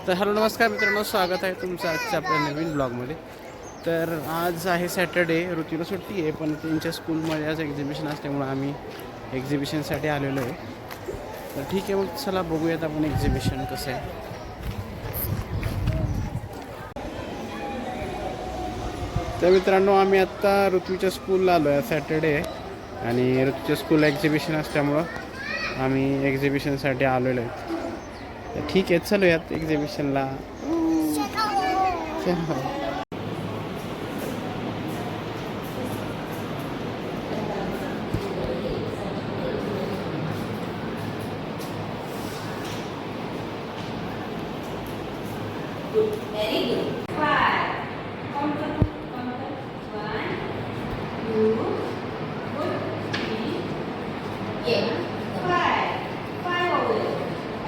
तर हॅलो नमस्कार मित्रांनो, स्वागत आहे तुमचं आजच्या आपल्या नवीन ब्लॉगमध्ये. तर आज आहे सॅटर्डे, ऋतूला सुट्टी आहे, पण त्यांच्या स्कूलमध्ये आज एक्झिबिशन असल्यामुळं आम्ही एक्झिबिशनसाठी आलेलो आहे. तर ठीक आहे, मग चला बघूयात आपण एक्झिबिशन कसं आहे. तर मित्रांनो, आम्ही आत्ता ऋतूच्या स्कूलला आलो आहे. सॅटर्डे आहे आणि ऋतूच्या स्कूल एक्झिबिशन असल्यामुळं आम्ही एक्झिबिशनसाठी आलेलो आहे. तर ठीक आहे, चलूयात एक्झिबिशनला. Very good. Five. Count the. One, two, good. Three. Yeah. Five. Five over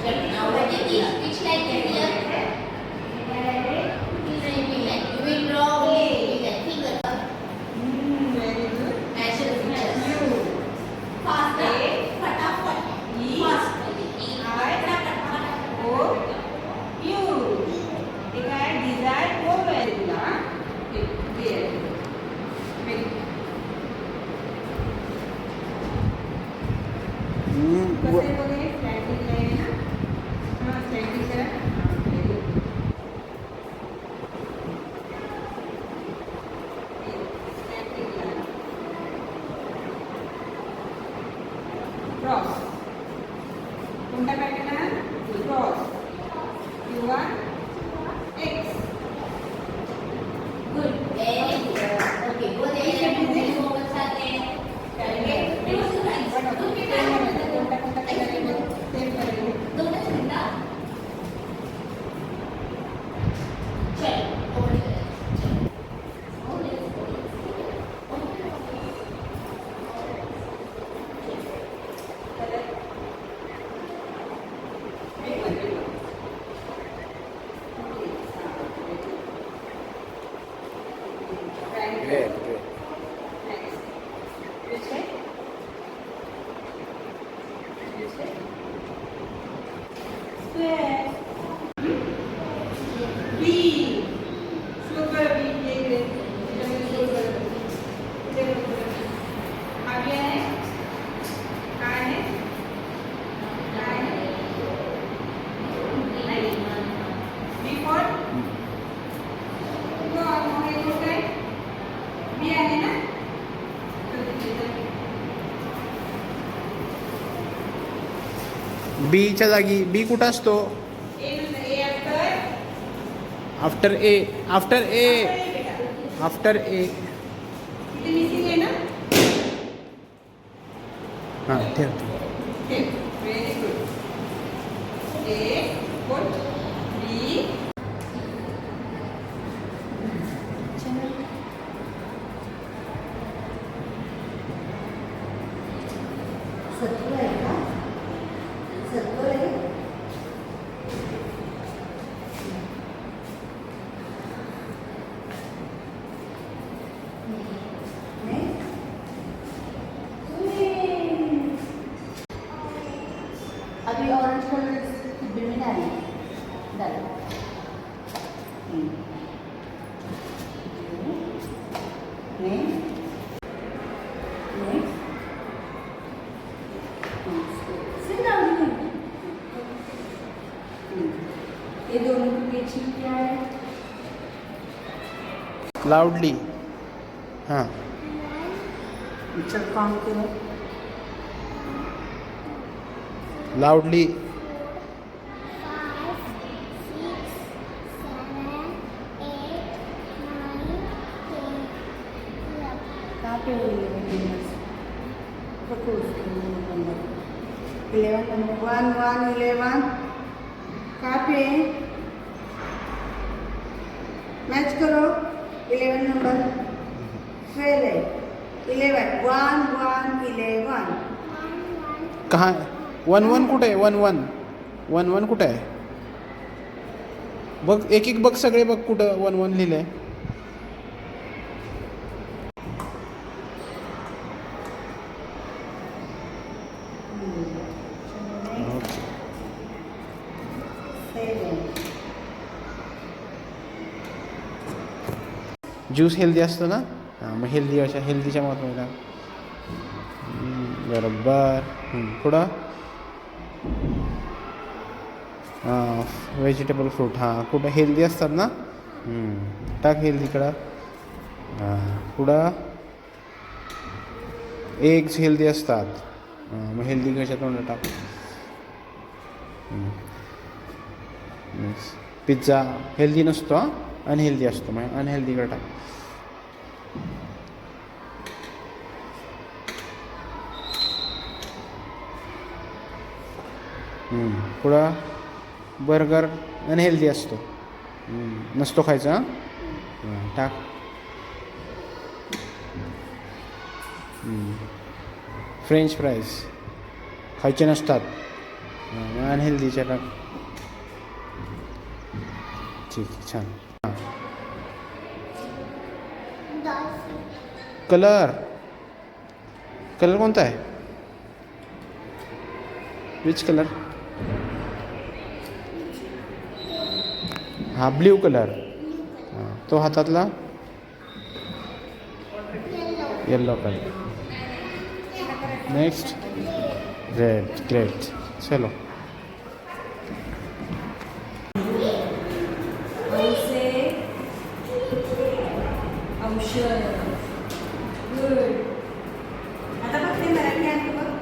there. Now what is this? Which line here? You will draw with the finger. Very good. As a picture. Faster. Fatafat. Fast. I. O. U. ठीक आहे. Dzire कोण आहे तुला? Clear. कसे बघे स्लॅटिंग line आहे ना. हां, स्लॅटिंग करा. स्लॅटिंग लाईन. क्रॉस. कोणता पॅटर्न? क्रॉस किंवा X. Good. Very good. Okay. Go there and do this over साथे. करेंगे. दोनों सुनता. चल. Great, great. Next. Which way? Which way? Square. B. Slow कर B. ये ले. इधर slow कर. इधर slow कर. आगे है. कहाँ है? कहाँ है? B for? तो अब ये होता है. B आहे ना? बीच्या जागी बी कुठं असतो? After A. After A. After A. Missing आहे ना. हां, ठेव. Very good. A good. B. सत्तर आहे का? सत्तर आहे. अभी ऑरेंज कलर डिब्बे में डालिए. डालो. ये दोनों के बीच में क्या है? लाउडली. हां. चल काउंट करो. लाउडली. कहाँ पे हो 11 नंबर 1 1 11 कहाँ पे? मैच करो. 11 नंबर 12 है. 11 1 1 11. कहाँ? 1 1 कुठे आहे? 1 1 1 1 कुठे आहे? बघ, एक एक बघ, सगळे बघ कुठं 1 1 लिहिलं आहे. ज्यूस हेल्दी असतं ना हां मग हेल्दीच्या महत्त्वाला बरोबर पुढं व्हेजिटेबल फ्रूट हां कुठं हेल्दी असतात ना टाक हेल्दीकडं पुढं एग्स हेल्दी असतात मग हेल्दी कशा तोंडात टाक पिझ्झा हेल्दी नसतो अनहेल्दी असतो मग अनहेल्दीकडे टाक पुढं बर्गर अनहेल्दी असतो नसतो खायचा टाक फ्रेंच फ्राईज खायचे नसतात अनहेल्दीच्या टाक ठीक छान कलर कोणता आहे विच कलर हा ब्ल्यू कलर तो हातातला yellow colour next red great चलो औषध गुड आता बघ ते मराठी आहे बघ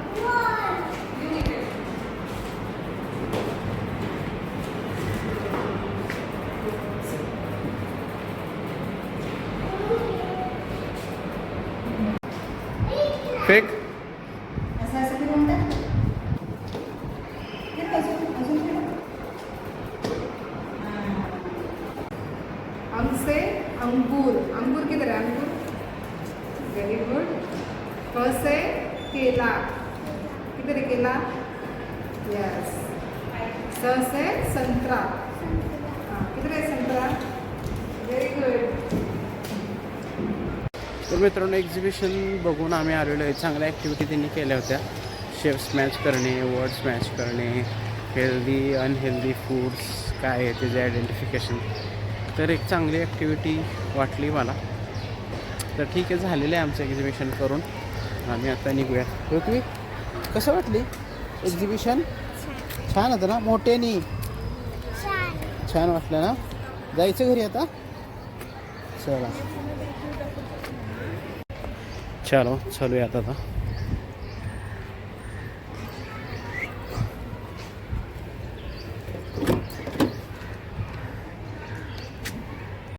फेक असं असं ते म्हणतात ते अजून ते से अंगूर अंगूर किधर है अंगूर वेरी गुड क से केला किधर है केला यस स से संतरा हाँ किधर है संतरा वेरी गुड तर मित्रांनो एक्झिबिशन बघून आम्ही आलेलो आहे चांगल्या ॲक्टिव्हिटी त्यांनी केल्या होत्या शेप्स मॅच करणे वर्ड्स मॅच करणे हेल्दी अनहेल्दी फूड्स काय आहे त्याचे आयडेंटिफिकेशन तर एक चांगली ॲक्टिव्हिटी वाटली मला तर ठीक आहे झालेलं आहे आमचं एक्झिबिशन करून आम्ही आता निघूया पृथ्वी कसं वाटली एक्झिबिशन छान होतं ना मोठ्यानी छान वाटलं ना जायचं घरी आता चला चलो चलूया आता